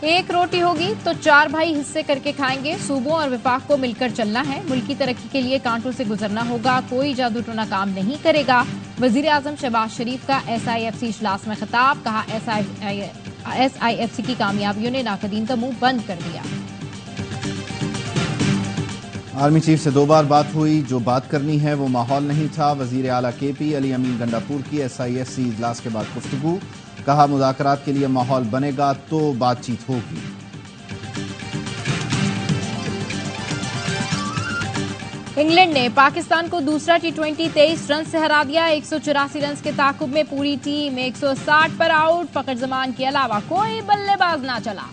एक रोटी होगी तो 4 भाई हिस्से करके खाएंगे। सूबों और विफाक को मिलकर चलना है। मुल्की तरक्की के लिए कांटों से गुजरना होगा। कोई जादू टोना काम नहीं करेगा। वजीर आजम शहबाज शरीफ का SIFC इजलास में खिताब। कहा SIFC की कामयाबियों ने नाकदीन का मुंह बंद कर दिया। आर्मी चीफ से 2 बार बात हुई। जो बात करनी है वो माहौल नहीं था। वजीर आला KP अली अमीन गंडापुर की SIFC इजलास के बाद गुफ्तगू। कहा मुज़ाकरात के लिए माहौल बनेगा तो बातचीत होगी। इंग्लैंड ने पाकिस्तान को दूसरा T20 23 रन से हरा दिया। 184 रन के ताकुब में पूरी टीम 160 पर आउट। फखर जमान के अलावा कोई बल्लेबाज ना चला।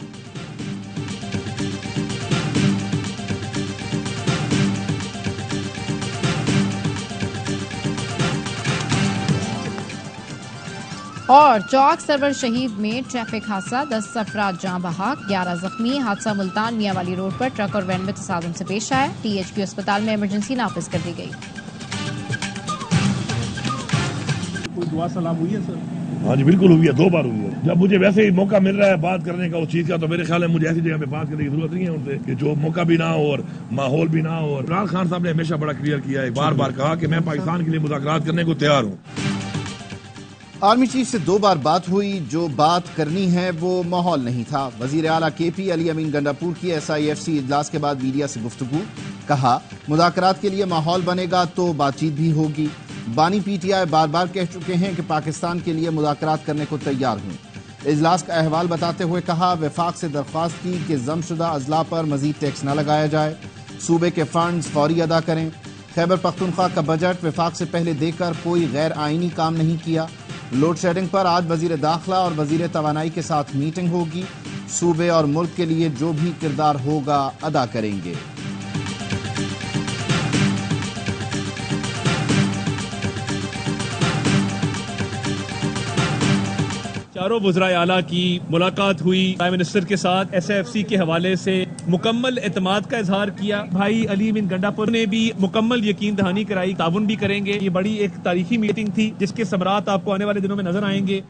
और चौक सरवर शहीद में ट्रैफिक हादसा, 10 अफराद जाँ बहक, 11 जख्मी। हादसा मुल्तान मियांवाली रोड पर ट्रक और वैन में तसादुम से पेश आया। THQ अस्पताल में इमरजेंसी नाफिज कर दी गई। कोई दुआ सलाम हुई है सर? हाँ जी बिल्कुल हुई है, 2 बार हुई है। जब मुझे वैसे ही मौका मिल रहा है बात करने का उस चीज का, तो मेरे ख्याल है मुझे ऐसी जगह पे बात करने की जरूरत नहीं है उनसे कि जो मौका भी ना हो और माहौल भी ना हो। इमरान खान साहब ने हमेशा बड़ा क्लियर किया है, बार बार कहा कि मैं पाकिस्तान के लिए मुज़ाकरात करने को तैयार हूँ। आर्मी चीफ से 2 बार बात हुई। जो बात करनी है वो माहौल नहीं था। वजीर आला KP अली अमीन गंडापुर की SIFC इजलास के बाद मीडिया से गुफ्तगू। कहा मुज़ाकरात के लिए माहौल बनेगा तो बातचीत भी होगी। बानी PTI बार बार कह चुके हैं कि पाकिस्तान के लिए मुज़ाकरात करने को तैयार हूँ। इजलास का अहवाल बताते हुए कहा वफाक से दरख्वास्त की कि जमशुदा अजला पर मजीद टैक्स न लगाया जाए। सूबे के फंड्स फौरी अदा करें। खैबर पख्तूनख्वा का बजट वफाक से पहले देकर कोई गैर आईनी काम नहीं किया। लोड शेडिंग पर आज वजीर दाखिला और वजीर तवानाई के साथ मीटिंग होगी। सूबे और मुल्क के लिए जो भी किरदार होगा अदा करेंगे। चारों वज़राए आला की मुलाकात हुई। प्राइम मिनिस्टर के साथ SIFC के हवाले से मुकम्मल एतमाद का इजहार किया। भाई अली अमीन गंडापुर ने भी मुकम्मल यकीन दहानी कराई, ताउन भी करेंगे। ये बड़ी एक तारीखी मीटिंग थी जिसके समरात आपको आने वाले दिनों में नजर आएंगे।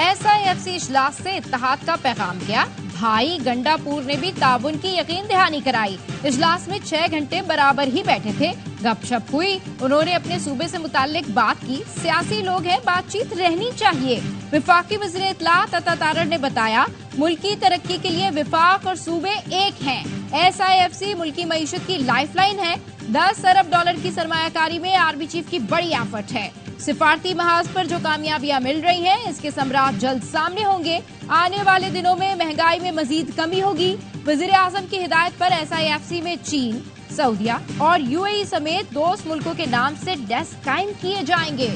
SIFC इजलास से इत्तेहाद का पैगाम किया। भाई गंडापुर ने भी ताउन की यकीन दहानी कराई। इजलास में 6 घंटे बराबर ही बैठे थे। गपशप हुई। उन्होंने अपने सूबे से मुताल्लिक बात की। सियासी लोग हैं, बातचीत रहनी चाहिए। विफाकी वज़ीर इत्तलात अता तारड़ ने बताया मुल्की तरक्की के लिए विफाक और सूबे एक हैं। SIFC मुल्की मईशत की लाइफलाइन है। 10 अरब डॉलर की सरमायाकारी में आर्मी चीफ की बड़ी एफर्ट है। सिफारती महाज पर जो कामयाबियां मिल रही हैं इसके समरात जल्द सामने होंगे। आने वाले दिनों में महंगाई में मजीद कमी होगी। वजीर आजम की हिदायत पर SIFC में चीन, सऊदिया और UAE समेत दोस्त मुल्कों के नाम से डेस्क कायम किए जाएंगे।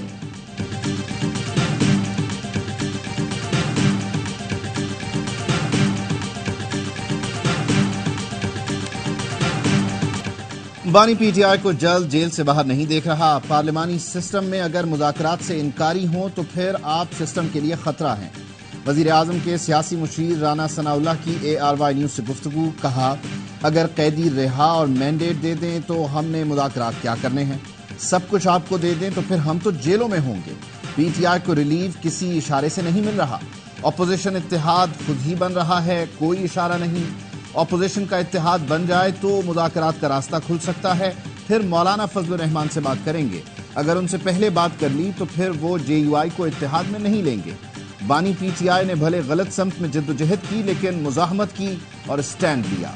बानी PTI को जल्द जेल से बाहर नहीं देख रहा। पार्लिमानी सिस्टम में अगर मुज़ाकरात से इनकारी हो तो फिर आप सिस्टम के लिए खतरा हैं। वजीर आजम के सियासी मुशीर राना सनाउल्लाह की ARY न्यूज से गुफ्तगू। कहा अगर कैदी रिहा और मैंडेट दे दें तो हमने मुज़ाकरात क्या करने हैं। सब कुछ आपको दे दें तो फिर हम तो जेलों में होंगे। PTI को रिलीफ किसी इशारे से नहीं मिल रहा। अपोजिशन इत्तेहाद खुद ही बन रहा है, कोई इशारा नहीं। अपोजिशन का इत्तेहाद बन जाए तो मुज़ाकरात का रास्ता खुल सकता है। फिर मौलाना फजलुर रहमान से बात करेंगे। अगर उनसे पहले बात कर ली तो फिर वो JUI को इत्तेहाद में नहीं लेंगे। बानी PTI ने भले गलत समत में जद्दोजहद की लेकिन मुजाहमत की और स्टैंड लिया।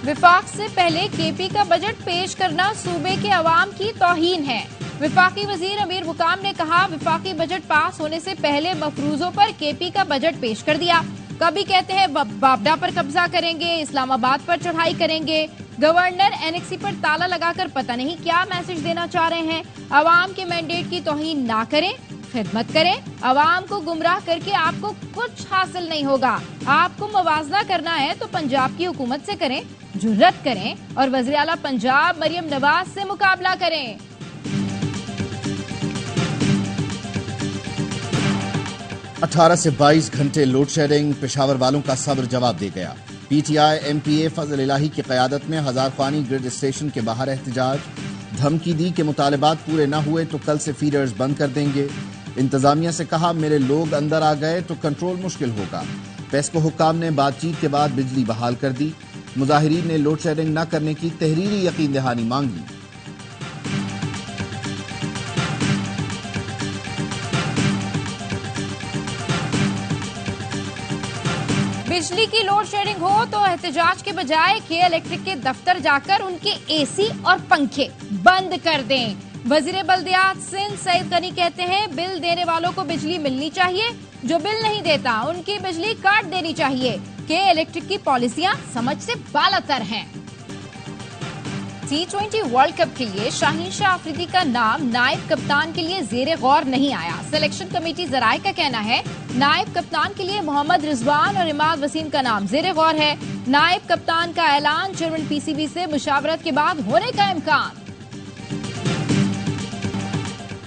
विफाक से पहले KP का बजट पेश करना सूबे के अवाम की तौहीन है। विफाकी वजीर अमीर मुकाम ने कहा विफाकी बजट पास होने से पहले मफरूजों पर KP का बजट पेश कर दिया। कभी कहते हैं बाबडा पर कब्जा करेंगे, इस्लामाबाद पर चढ़ाई करेंगे। गवर्नर NXE पर ताला लगाकर पता नहीं क्या मैसेज देना चाह रहे हैं। अवाम के मैंडेट की तौहीन ना करें, खिदमत करें। अवाम को गुमराह करके आपको कुछ हासिल नहीं होगा। आपको मवाजना करना है तो पंजाब की हुकूमत से करें, जुर्रत करें और वज़ीर आला पंजाब मरियम नवाज से मुकाबला करें। 18 से 22 घंटे लोड शेडिंग, पेशावर वालों का सब्र जवाब दे गया। PTI MPA फजल इलाही की क़यादत में हज़ार ख्वानी ग्रिड स्टेशन के बाहर एहतजाज। धमकी दी कि मुतालिबात पूरे न हुए तो कल से फीडर्स बंद कर देंगे। इंतजामिया से कहा मेरे लोग अंदर आ गए तो कंट्रोल मुश्किल होगा। पेस्को हुक्काम ने बातचीत के बाद बिजली बहाल कर दी। मुजाहिरीन ने लोड शेडिंग न करने की तहरीरी यकीन दहानी मांगी। बिजली की लोड शेडिंग हो तो एहतजाज के बजाय के इलेक्ट्रिक के दफ्तर जाकर उनके एसी और पंखे बंद कर दें। वजीर बल्दियात सिंध सईद गनी कहते हैं बिल देने वालों को बिजली मिलनी चाहिए, जो बिल नहीं देता उनकी बिजली काट देनी चाहिए। के इलेक्ट्रिक की पॉलिसियां समझ से बालातर हैं। T20 वर्ल्ड कप के लिए शाहीन शाह अफरीदी का नाम नायब कप्तान के लिए जेरे गौर नहीं आया। सिलेक्शन कमेटी जराए का कहना है नायब कप्तान के लिए मोहम्मद रिजवान और इमाद वसीम का नाम जेरे गौर है। नायब कप्तान का ऐलान चेयरमैन पीसीबी से मुशावरत के बाद होने का इम्कान।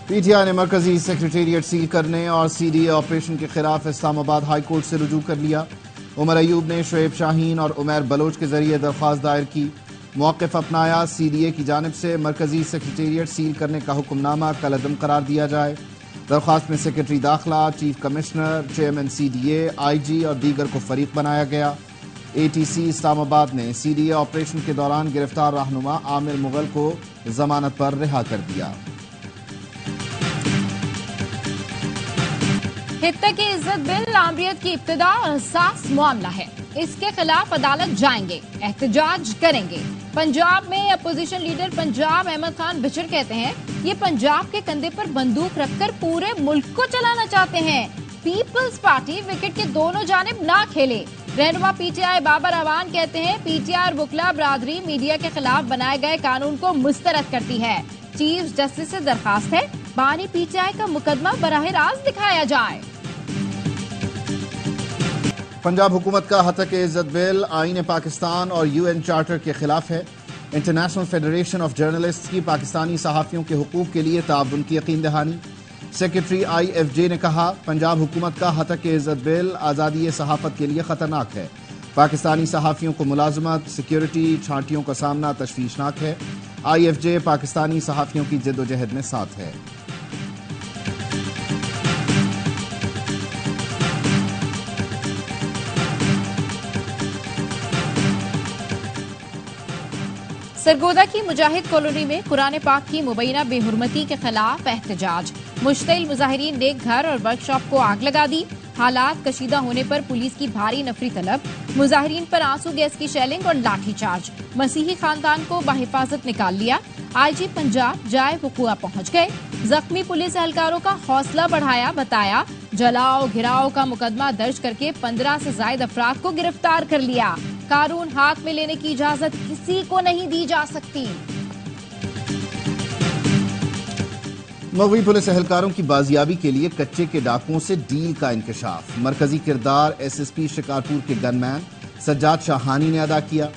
पीटीआई ने मरकजी सेक्रेटेरिएट सील करने और सीडीए ऑपरेशन के खिलाफ इस्लामाबाद हाई कोर्ट से रुजू कर लिया। उमर अयूब ने शुएब शाहीन और उमैर बलोच के जरिए दरख्वास्त दायर की। मौक़िफ़ अपनाया सीडीए की जानिब से मरकजी सेक्रेटेरिएट सील करने का हुक्मनामा कलअदम करार दिया जाए। दरख्वास्त में सेक्रेटरी दाखिला, chief commissioner, chairman CDA, IG और दीगर को फरीक बनाया गया। एटीसी इस्लामाबाद ने सीडीए ऑपरेशन के दौरान गिरफ्तार रहनुमा आमिर मुगल को जमानत पर रिहा कर दिया। हित्ता की इज्जत बिल आमरीत की इब्तिदा और हसास मामला है, इसके खिलाफ अदालत जाएंगे, एहतजाज करेंगे। पंजाब में अपोजिशन लीडर पंजाब अहमद खान बिचर कहते हैं ये पंजाब के कंधे पर बंदूक रखकर पूरे मुल्क को चलाना चाहते हैं। पीपल्स पार्टी विकेट के दोनों जानिब ना खेले। रहनुमा पीटीआई बाबर अवान कहते हैं पीटीआई और बुकला बरादरी मीडिया के खिलाफ बनाए गए कानून को मुस्तरद करती है। चीफ जस्टिस से दरखास्त है बानी पीटीआई का मुकदमा बराह रास्त दिखाया जाए। पंजाब हुकूमत का हतक इज्जत बिल आईन पाकिस्तान और यूएन चार्टर के खिलाफ है। इंटरनेशनल फेडरेशन ऑफ जर्नलिस्ट की पाकिस्तानी सहाफ़ियों के हुकूक के लिए ताउन की यकीन दहानी। सेक्रेटरी IFJ ने कहा पंजाब हुकूमत का हतक इज्जत बिल आज़ादी सहाफ़त के लिए खतरनाक है। पाकिस्तानी सहाफ़ियों को मुलाजमत, सिक्योरिटी, छांटियों का सामना तशवीशनाक है। IFJ पाकिस्तानी सहाफ़ियों की जद्दोजहद में साथ है। सरगोदा की मुजाहिद कॉलोनी में कुरान पाक की मुबैना बेहुरमती के खिलाफ एहतजाज। मुश्तिल मुजाहिरीन ने घर और वर्कशॉप को आग लगा दी। हालात कशीदा होने पर पुलिस की भारी नफरी तलब। मुजाहिरीन पर आंसू गैस की शेलिंग और लाठीचार्ज। मसीही खानदान को बाहिफाजत निकाल लिया। IG पंजाब जाए वकुआ पहुंच गए। जख्मी पुलिस एहलकारों का हौसला बढ़ाया, बताया जलाओ घिराओ का मुकदमा दर्ज करके 15 से ज्यादा अफराद को गिरफ्तार कर लिया। कानून हाथ में लेने की इजाजत किसी को नहीं दी जा सकती। मगवी पुलिस एहलकारों की बाजियाबी के लिए कच्चे के डाकुओं से डील का इंकशाफ। मरकजी किरदार SSP शिकारपुर के गनमैन सज्जाद शाहानी ने अदा किया।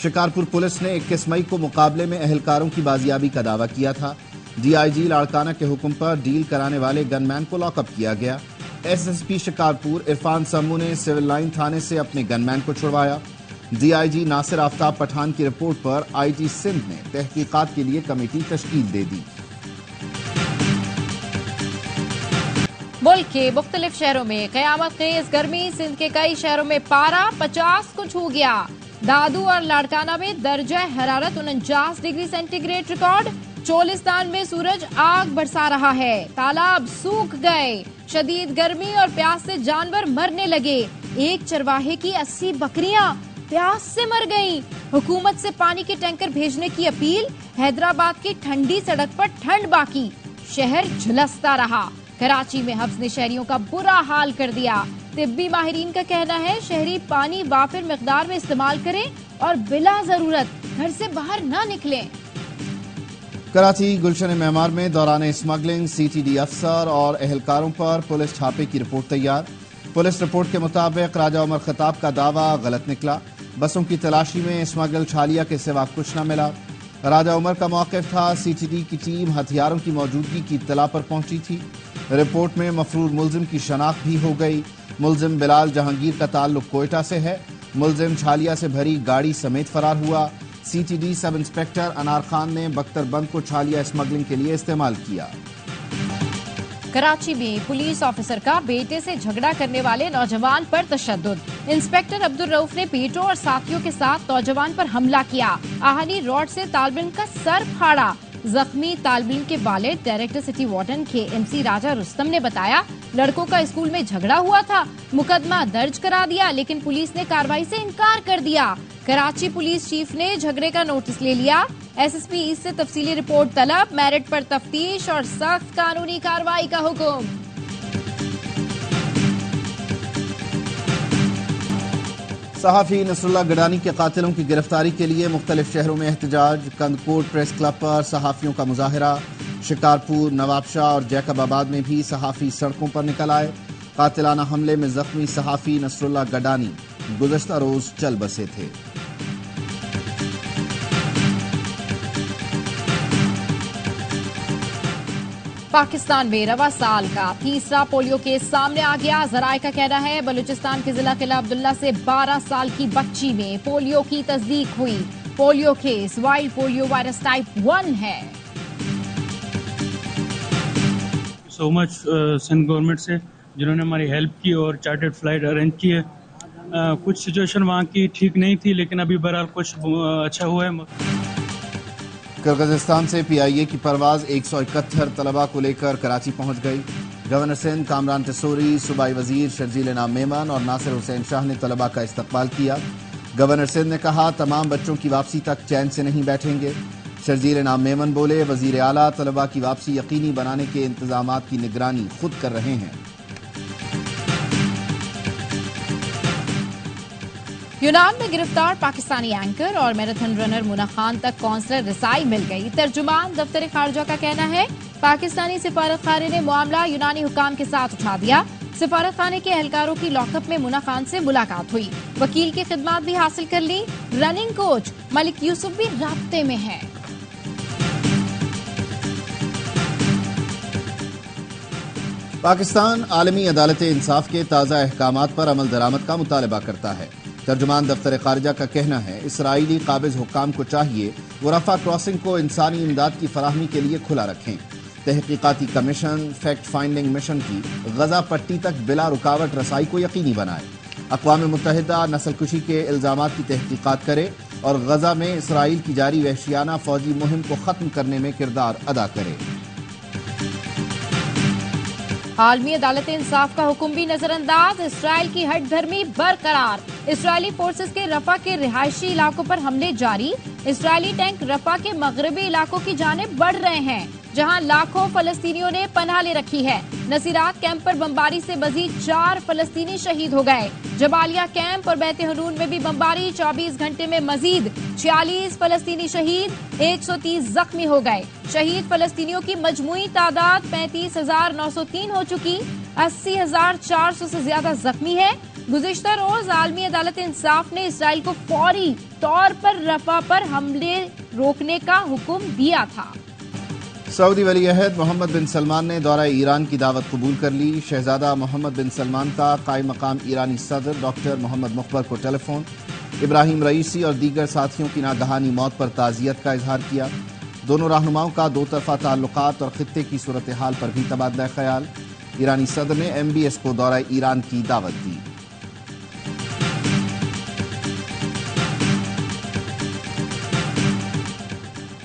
शिकारपुर पुलिस ने 21 मई को मुकाबले में एहलकारों की बाजियाबी का दावा किया था। DIG लाड़काना के हुक्म पर डील कराने वाले गनमैन को लॉकअप किया गया। SSP शिकारपुर इरफान सम्मू ने सिविल लाइन थाने से अपने गनमैन को छुड़वाया। DIG नासिर आफ्ताब पठान की रिपोर्ट पर IG सिंध ने तहकीकात के लिए कमेटी तश्कील दे दी। मुल्क के मुख्तलिफ शहरों में कयामत खेज गर्मी। सिंध के कई शहरों में पारा 50 को छू गया। दादू और लाड़काना में दर्जा हरारत 49 डिग्री सेंटीग्रेड रिकॉर्ड। चोलिस्तान में सूरज आग बरसा रहा है। तालाब सूख गए। शदीद गर्मी और प्यास से जानवर मरने लगे। एक चरवाहे की 80 बकरियां प्यास से मर गईं। हुकूमत से पानी के टैंकर भेजने की अपील। हैदराबाद की ठंडी सड़क पर ठंड बाकी, शहर झुलसता रहा। कराची में हफ्स ने शहरियों का बुरा हाल कर दिया। तिब्बी माहिरीन का कहना है शहरी पानी वाफिर मिकदार में इस्तेमाल करें और बिला जरूरत घर से बाहर न निकलें। कराची गुलशन मेमार में दौरान स्मगलिंग CTD अफसर और एहलकारों पर पुलिस छापे की रिपोर्ट तैयार। पुलिस रिपोर्ट के मुताबिक राजा उमर खताब का दावा गलत निकला। बसों की तलाशी में स्मगल छालिया के सिवा कुछ न मिला। राजा उमर का मौक़िफ़ था CTD की टीम हथियारों की मौजूदगी की इत्तला पर पहुंची थी। रिपोर्ट में मफरूर मुल्जिम की शनाख्त भी हो गई। मुल्जिम बिलाल जहांगीर का ताल्लुक कोयटा से है। मुल्जिम छालिया से भरी गाड़ी समेत फरार हुआ। CTD सब इंस्पेक्टर अनार खान ने बख्तरबंद को छालिया स्मगलिंग के लिए इस्तेमाल किया। कराची में पुलिस ऑफिसर का बेटे से झगड़ा करने वाले नौजवान पर तशद्दुद। इंस्पेक्टर अब्दुल रऊफ ने बेटों और साथियों के साथ नौजवान पर हमला किया। आहनी रॉड से तालिब इल्म का सर फाड़ा। जख्मी तालिब इल्म के वालिद डायरेक्टर सिटी वार्डन KMC राजा रुस्तम ने बताया, लड़कों का स्कूल में झगड़ा हुआ था, मुकदमा दर्ज करा दिया, लेकिन पुलिस ने कार्रवाई से इनकार कर दिया। कराची पुलिस चीफ ने झगड़े का नोटिस ले लिया। SSP ईस्ट से तफसीली रिपोर्ट तलब, मेरिट पर तफ्तीश और सख्त कानूनी कार्रवाई का हुक्म। सहाफी नसरुल्लाह गडानी के कातिलों की गिरफ्तारी के लिए मुख्तलिफ शहरों में एहतजाज। कंदकोट प्रेस क्लब पर सहाफियों का मुजाहरा। शिकारपुर, नवाबशाह और जैकबाबाद में भी सहाफी सड़कों पर निकल आए। कातिलाना हमले में जख्मी सहाफी नसरुल्लाह गडानी गुज़श्ता रोज चल बसे थे। पाकिस्तान में रवा साल का तीसरा पोलियो केस सामने आ गया। जराए का कहना है बलूचिस्तान के जिला किला अब्दुल्ला से 12 साल की बच्ची में पोलियो की तस्दीक हुई। Polio case wild polio virus type 1 है। सो मच सिंध गवर्नमेंट से जिन्होंने हमारी हेल्प की और चार्टर्ड फ्लाइट अरेंज की है। कुछ सिचुएशन वहाँ की ठीक नहीं थी, लेकिन अभी बहरहाल कुछ अच्छा हुआ है। किर्गिज़स्तान से PIA की परवाज 171 तलबा को लेकर कराची पहुंच गई। गवर्नर सिंध कामरान टिसोरी, सूबाई वजीर शर्जील इनाम मेमन और नासिर हुसैन शाह ने तलबा का इस्तकबाल किया। गवर्नर सिंध ने कहा, तमाम बच्चों की वापसी तक चैन से नहीं बैठेंगे। शर्जील इनाम मेमन बोले, वजीर आला तलबा की वापसी यकीनी बनाने के इंतजामात की निगरानी खुद कर रहे हैं। यूनान में गिरफ्तार पाकिस्तानी एंकर और मैराथन रनर मुना खान तक कौंसलर रसाई मिल गई। तर्जुमान दफ्तर खारजा का कहना है, पाकिस्तानी सिफारत खाने ने मामला यूनानी हुकाम के साथ उठा दिया। सिफारत खाने के एहलकारों की लॉकअप में मुना खान से मुलाकात हुई। वकील की खिदमात भी हासिल कर ली। रनिंग कोच मलिक यूसुफ भी राब्ते में है। पाकिस्तान आलमी अदालत इंसाफ के ताज़ा अहकामात पर अमल दरामद का मुतालबा करता है। तर्जुमान दफ्तर खारजा का कहना है, इसराइली काबिज हुक्काम को चाहिए वो रफा क्रॉसिंग को इंसानी इमदाद की फराहमी के लिए खुला रखें। तहकीकाती कमीशन फैक्ट फाइंडिंग मिशन की गजा पट्टी तक बिला रुकावट रसाई को यकीनी बनाए। अक़वाम मुत्तहिदा नस्लकुशी के इल्जामात की तहकीकात करे और गजा में इसराइल की जारी वहशियाना फौजी मुहिम को खत्म करने में किरदार अदा करे। आलमी अदालत इंसाफ का हुक्म भी नजरअंदाज। इसराइल की हट धर्मी बरकरार। इसराइली फोर्सेस के रफा के रिहायशी इलाकों पर हमले जारी। इसराइली टैंक रफा के मगरबी इलाकों की जानिब बढ़ रहे हैं, जहां लाखों फलस्तीनियों ने पनाह ले रखी है। नसीरात कैंप पर बमबारी से मजीद 4 फलस्तीनी शहीद हो गए। जबालिया कैंप और बैत हनून में भी बमबारी। 24 घंटे में मजीद 46 फलस्तीनी शहीद, 130 जख्मी हो गए। शहीद फलस्तीनियों की मजमूई तादाद 35,903 हो चुकी। 80,400 से ज्यादा जख्मी है। गुज़िश्ता रोज आलमी अदालत इंसाफ ने इसराइल को फौरी तौर पर रफा पर हमले रोकने का हुक्म दिया था। सऊदी वली अहद मोहम्मद बिन सलमान ने दौरा ईरान की दावत कबूल कर ली। शहजादा मोहम्मद बिन सलमान का कायम मकाम ईरानी सदर डॉक्टर मोहम्मद मुखबर को टेलीफोन। इब्राहिम रईसी और दीगर साथियों की नागहानी मौत पर ताज़ियत का इजहार किया। दोनों रहनुमाओं का दो तरफा ताल्लुकात और खित्ते की सूरत हाल पर भी तबादला ख्याल। ईरानी सदर ने MBS को दौरा ईरान की दावत दी।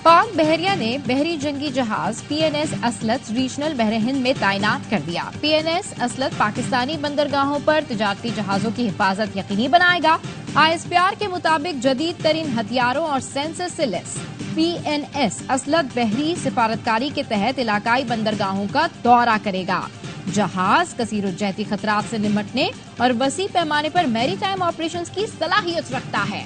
पाक बहरिया ने बहरी जंगी जहाज PNS असलत रीजनल बहर हिंद में तैनात कर दिया। PNS असलत पाकिस्तानी बंदरगाहों पर तिजारती जहाजों की हिफाजत यकीनी बनाएगा। ISPR के मुताबिक जदीद तरीन हथियारों और सेंसर से लैस PNS असलत बहरी सिफारतकारी के तहत इलाकाई बंदरगाहों का दौरा करेगा। जहाज कसीरुज्जहती खतरात से निपटने और वसी पैमाने पर मैरीटाइम ऑपरेशंस की सलाहियत रखता है।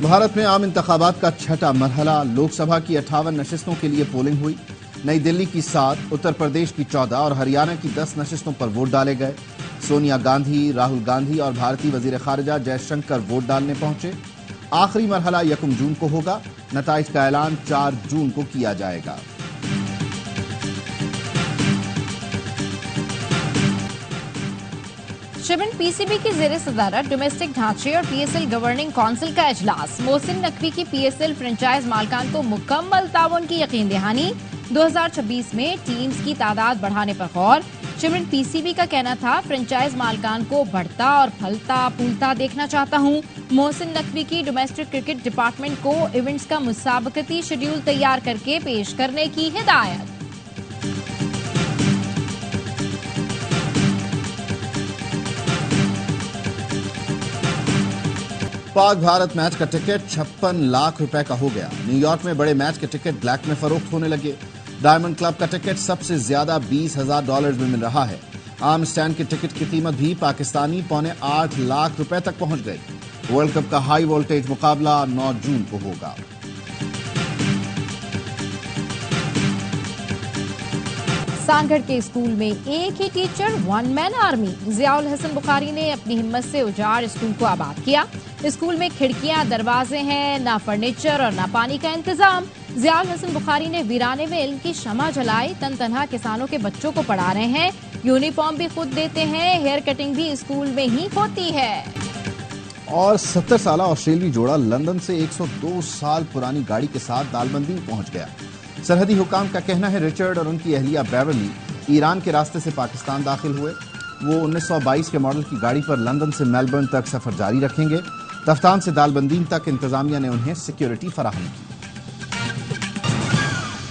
भारत में आम इंतखाबात का छठा मरहला। लोकसभा की 58 नशिस्तों के लिए पोलिंग हुई। नई दिल्ली की 7, उत्तर प्रदेश की 14 और हरियाणा की 10 नशिस्तों पर वोट डाले गए। सोनिया गांधी, राहुल गांधी और भारतीय वजीर खारजा जयशंकर वोट डालने पहुंचे। आखिरी मरहला 1 जून को होगा। नताइज का ऐलान 4 जून को किया जाएगा। शिबिन पीसीबी की जेर सदारत डोमेस्टिक ढांचे और पीएसएल गवर्निंग काउंसिल का इजलास। मोहसिन नकवी की पीएसएल फ्रेंचाइज मालिकान को मुकम्मल ताउन की यकीन दहानी। 2026 में टीम्स की तादाद बढ़ाने पर गौर। शिबिन पीसीबी का कहना था, फ्रेंचाइज मालिकान को बढ़ता और फलता फूलता देखना चाहता हूं। मोहसिन नकवी की डोमेस्टिक क्रिकेट डिपार्टमेंट को इवेंट्स का मुसाबकती शेड्यूल तैयार करके पेश करने की हिदायत। पाक भारत मैच का टिकट 56 लाख रुपए का हो गया। न्यूयॉर्क में बड़े मैच के टिकट ब्लैक में फरोख्त होने लगे। डायमंड क्लब का टिकट सबसे ज्यादा $20,000 में मिल रहा है। आम स्टैंड के टिकट की कीमत भी पाकिस्तानी $8.25 लाख तक पहुंच गई। वर्ल्ड कप का हाई वोल्टेज मुकाबला 9 जून को होगा। सांगढ़ के स्कूल में एक ही teacher, one man army. Ziaul Hasan Bukhari ने अपनी हिम्मत से उजाड़ स्कूल को आबाद किया। स्कूल में खिड़कियां, दरवाजे हैं, ना फर्नीचर और ना पानी का इंतजाम। जियाउल हसन बुखारी ने वीराने में इल्म की शमा जलाई। तन तनहा किसानों के बच्चों को पढ़ा रहे हैं। यूनिफॉर्म भी खुद देते हैं। हेयर कटिंग भी स्कूल में ही होती है। और 70 साल ऑस्ट्रेलियाई जोड़ा लंदन से 102 साल पुरानी गाड़ी के साथ दालबंदी पहुंच गया। सरहदी हुकाम का कहना है, रिचर्ड और उनकी अहलिया बेवरली ईरान के रास्ते से पाकिस्तान दाखिल हुए। वो 1922 के मॉडल की गाड़ी पर लंदन से मेलबर्न तक सफर जारी रखेंगे। तफ्तान से दालबंदीन तक इंतजामिया ने उन्हें सिक्योरिटी फराहम की।